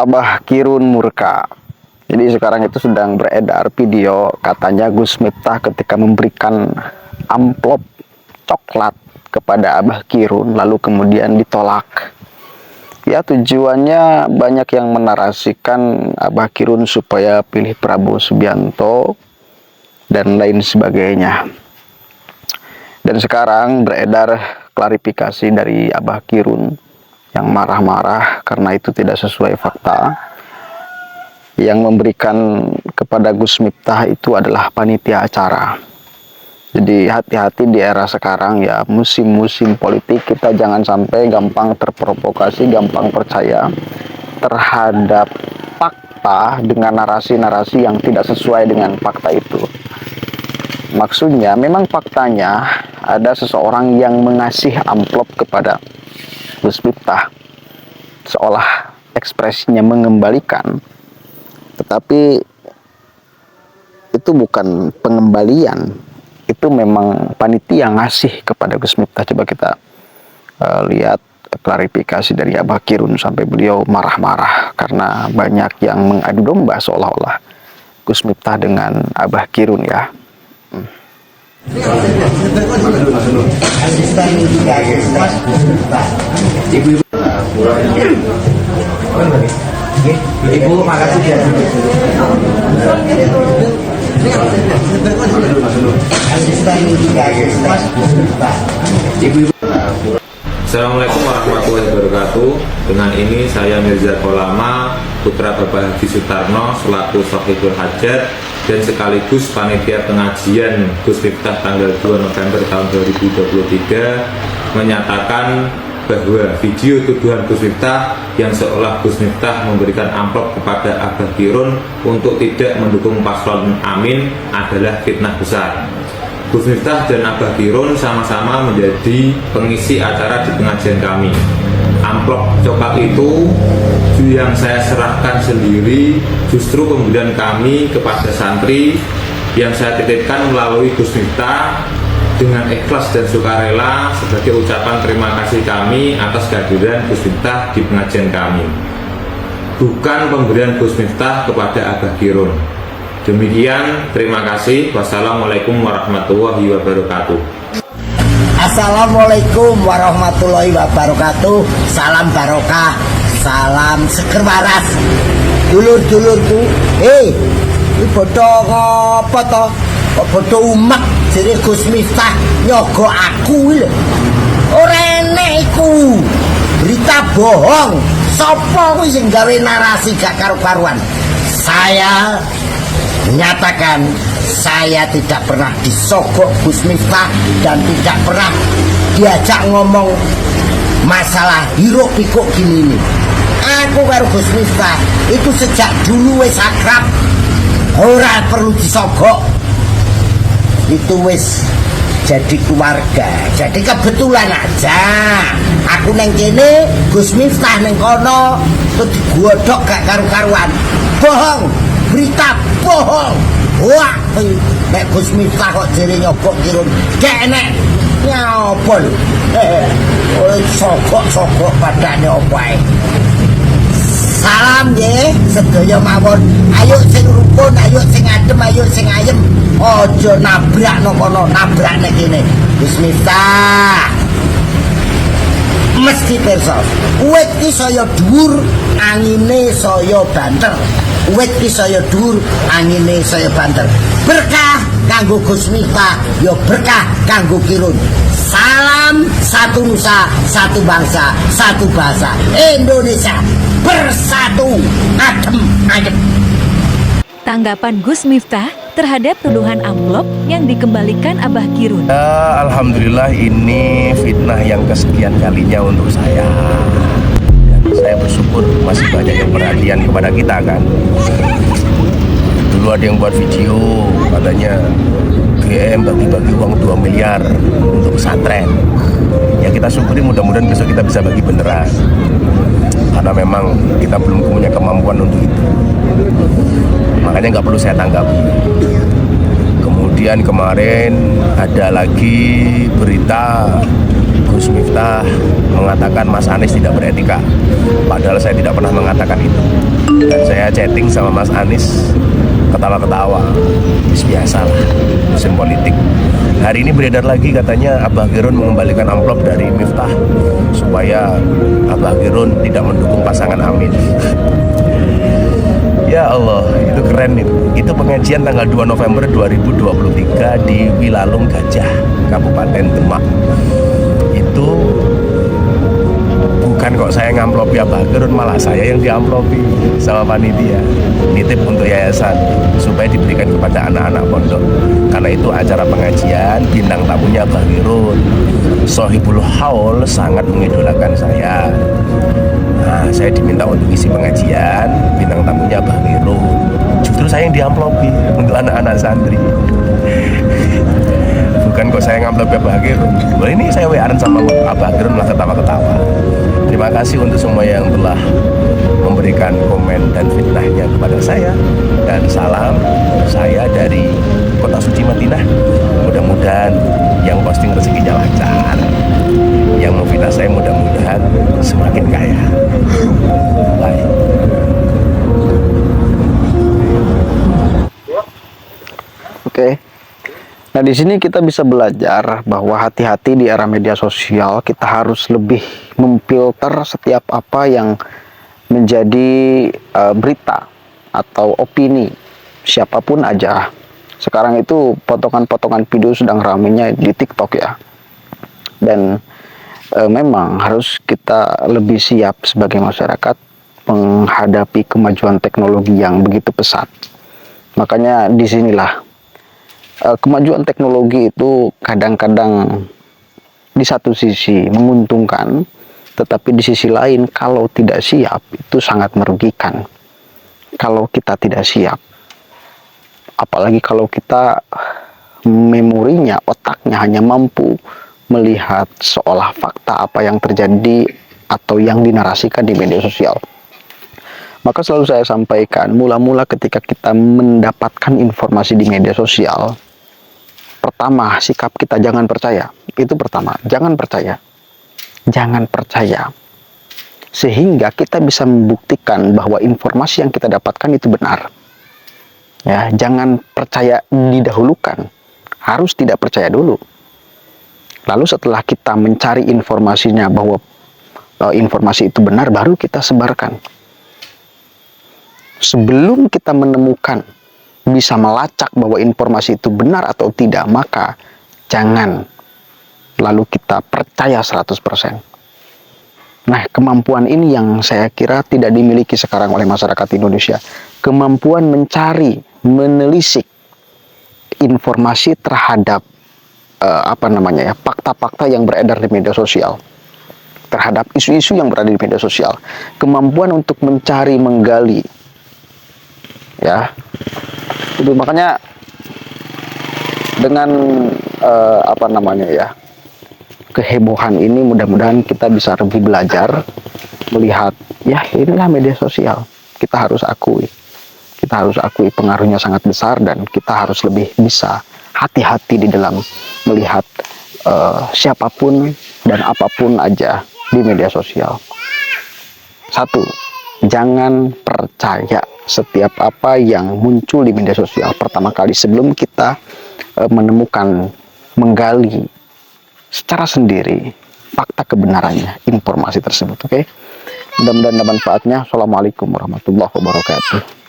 Abah Kirun murka. Jadi sekarang itu sedang beredar video katanya Gus Miftah ketika memberikan amplop coklat kepada Abah Kirun lalu kemudian ditolak. Ya, tujuannya banyak yang menarasikan Abah Kirun supaya pilih Prabowo Subianto dan lain sebagainya. Dan sekarang beredar klarifikasi dari Abah Kirun yang marah-marah karena itu tidak sesuai fakta. Yang memberikan kepada Gus Miftah itu adalah panitia acara. Jadi hati-hati di era sekarang ya, musim-musim politik, kita jangan sampai gampang terprovokasi, gampang percaya terhadap fakta dengan narasi-narasi yang tidak sesuai dengan fakta itu. Maksudnya memang faktanya ada seseorang yang mengasih amplop kepada Gus Miftah, seolah ekspresinya mengembalikan, tetapi itu bukan pengembalian, itu memang panitia ngasih kepada Gus Miftah. Coba kita lihat klarifikasi dari Abah Kirun sampai beliau marah-marah karena banyak yang mengadu domba seolah-olah Gus Miftah dengan Abah Kirun ya. Ibu, makasih ya. Assalamualaikum warahmatullahi wabarakatuh. Dengan ini saya Mirza Kolama, putra Bapak Haji Sutarno selaku Sohibul Hajat dan sekaligus panitia pengajian Gus Miftah tanggal 2 November tahun 2023 menyatakan bahwa video tuduhan Gus Miftah yang seolah Gus Miftah memberikan amplop kepada Abah Kirun untuk tidak mendukung paslon Amin adalah fitnah besar. Gus Miftah dan Abah Kirun sama-sama menjadi pengisi acara di pengajian kami. Amplop coklat itu yang saya serahkan sendiri justru pemberian kami kepada santri yang saya titipkan melalui Gus Miftah dengan ikhlas dan sukarela sebagai ucapan terima kasih kami atas kehadiran Gus Miftah di pengajian kami, bukan pemberian Gus Miftah kepada Abah Kirun. Demikian, terima kasih. Wassalamualaikum warahmatullahi wabarakatuh. Assalamualaikum warahmatullahi wabarakatuh. Salam barokah, salam seger waras. Dulur-dulurku, ini bodoh apa toh? Kok bodoh umak jadi Gus Miftah nyogo aku lho. Ora enek iku. Berita bohong. Sopo kuwi sing gawe narasi gak karu-karuan? Saya menyatakan saya tidak pernah disogok Gus Miftah dan tidak pernah diajak ngomong masalah hiruk pikuk gini ini. Aku karo Gus Miftah itu sejak dulu wis akrab, ora perlu disogok. Itu wis jadi keluarga. Jadi kebetulan aja aku neng kene, Gus Miftah neng kono, terus digodok gak karu-karuan. Bohong, berita bohong. Wah, nek Gus Miftah kok jere nyogok Kirun, gak enek nyapa lho. Sogok-sogok padane opo ae. Salam nggih sedaya mawon. Ayo sing rukun, ayo sing adem, ayo sing ayem. Aja nabrak nang kono, nabrak nek kene. Gus Miftah mesti pirsa. Uwit ki saya dhuwur, angine saya banter. Uwit ki saya dhuwur, angine saya banter. Berkah kanggo Gus Miftah, ya berkah kanggo Kirun. Salam satu nusa, satu bangsa, satu bahasa. Indonesia bersatu, adem ayem. Tanggapan Gus Miftah terhadap tuduhan amplop yang dikembalikan Abah Kirun. Alhamdulillah ini fitnah yang kesekian kalinya untuk saya. Dan saya bersyukur masih banyak yang perhatian kepada kita kan. Dulu ada yang buat video katanya GM bagi-bagi uang 2 miliar untuk pesantren. Ya kita syukuri, mudah-mudahan besok kita bisa bagi beneran. Karena memang kita belum punya kemampuan untuk itu. Makanya nggak perlu saya tanggapi. Kemudian kemarin ada lagi berita Gus Miftah mengatakan Mas Anies tidak beretika. Padahal saya tidak pernah mengatakan itu. Dan saya chatting sama Mas Anies, ketawa-ketawa. Biasa lah, musim politik. Hari ini beredar lagi katanya Abah Gerun mengembalikan amplop dari Miftah supaya Abah Gerun tidak mendukung pasangan Amin. Ya Allah, itu keren itu. Itu pengajian tanggal 2 November 2023 di Wilalung Gajah, Kabupaten Demak. Itu bukan kok saya ngamplopi Abah Gerun, malah saya yang diamplopi sama panitia. Nitip untuk yayasan supaya diberikan kepada anak-anak pondok. Karena itu acara pengajian, bintang tamunya Abah Gerun. Sohibul Haul sangat mengidolakan saya. Nah, saya diminta untuk isi pengajian, bintang tamunya Abah Gerun. Justru saya yang diamplopi untuk anak-anak santri. Bukan kok saya ngamplopi Abah Gerun. Well, ini saya WA-an sama Abah Gerun malah ketawa-ketawa. Terima kasih untuk semua yang telah memberikan komen dan fitnahnya kepada saya. Dan salam saya dari kota suci Madinah. Mudah-mudahan yang posting rezekinya lancar, yang memfitnah saya mudah-mudahan semakin kaya. Bye. Oke. Nah, di sini kita bisa belajar bahwa hati-hati di era media sosial. Kita harus lebih memfilter setiap apa yang menjadi berita atau opini siapapun aja. Sekarang itu potongan-potongan video sedang ramainya di TikTok ya. Dan memang harus kita lebih siap sebagai masyarakat menghadapi kemajuan teknologi yang begitu pesat. Makanya disinilah kemajuan teknologi itu kadang-kadang di satu sisi menguntungkan, tetapi di sisi lain kalau tidak siap itu sangat merugikan. Kalau kita tidak siap, apalagi kalau kita memorinya, otaknya hanya mampu melihat seolah fakta apa yang terjadi atau yang dinarasikan di media sosial. Maka selalu saya sampaikan, mula-mula ketika kita mendapatkan informasi di media sosial, pertama, sikap kita jangan percaya. Itu pertama, jangan percaya. Jangan percaya. Sehingga kita bisa membuktikan bahwa informasi yang kita dapatkan itu benar. Ya, jangan percaya didahulukan. Harus tidak percaya dulu. Lalu setelah kita mencari informasinya bahwa informasi itu benar, baru kita sebarkan. Sebelum kita menemukan, bisa melacak bahwa informasi itu benar atau tidak, maka jangan lalu kita percaya 100%. Nah, kemampuan ini yang saya kira tidak dimiliki sekarang oleh masyarakat Indonesia. Kemampuan mencari, menelisik informasi terhadap fakta-fakta yang beredar di media sosial, terhadap isu-isu yang berada di media sosial. Kemampuan untuk mencari, menggali, ya. Itu makanya dengan kehebohan ini mudah-mudahan kita bisa lebih belajar melihat, ya inilah media sosial. Kita harus akui pengaruhnya sangat besar, dan kita harus lebih bisa hati-hati di dalam melihat siapapun dan apapun aja di media sosial. Satu, jangan percaya setiap apa yang muncul di media sosial pertama kali sebelum kita menemukan, menggali secara sendiri fakta kebenarannya informasi tersebut. Oke? Mudah-mudahan ada manfaatnya. Assalamualaikum warahmatullahi wabarakatuh.